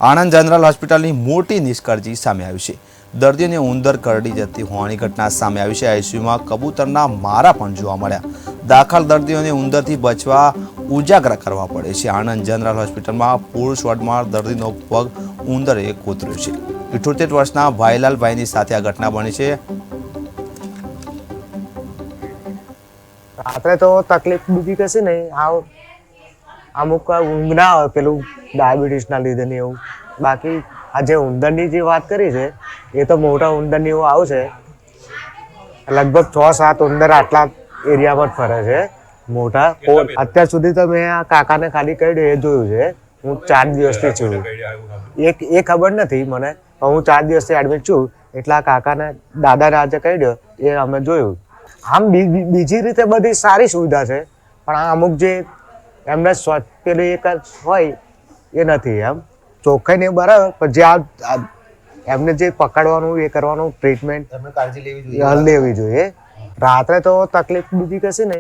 Anand general હોસ્પિટલની મોટી નિષ્કાળજી સામે આવી છે। દર્દીઓને ઉંદર કરડી જતી હોવાની ઘટના સામે આવી છે। આઈસીયુમાં કબૂતરના મારા પણ જોવા મળ્યા। દાખલ દર્દીઓને ઉંદરથી બચવા ઉજાગરા કરવા પડે છે। આણંદ જનરલ હોસ્પિટલમાં પુરુષ વોર્ડમાં દર્દીનો પગ ઉંદરે કોતર્યો છે। 78 વર્ષના ભાઈલાલભાઈની સાથે આ ઘટના બની છે। રાત્રે તો તકલીફ બીજી કશી નહીં, અમુક ઊંઘ ના આવે, પેલું ડાયાબિટીસના લીધે ને એવું। બાકી આ જે ઉંદરની જે વાત કરી છે એ તો મોટા ઉંદરની એવું આવશે, લગભગ 6-7 ઉંદર આટલા એરિયામાં જ ફરે છે મોટા। અત્યાર સુધી તો મેં આ કાકાને ખાલી કહ્યું એ જોયું છે। હું 4 દિવસથી છું, એ ખબર નથી મને, પણ હું 4 દિવસથી એડમિટ છું એટલે આ કાકાને દાદાને આજે કહ્યું એ અમે જોયું। આમ બીજી રીતે બધી સારી સુવિધા છે, પણ આ અમુક જે એમને પેલું એક હોય એ નથી, એમ ચોખ્ખાઈ ને બરાબર, પણ જે એમને જે પકડવાનું એ કરવાનું ટ્રીટમેન્ટ લેવી જોઈએ। રાત્રે તો તકલીફ બીજી કશી નહીં।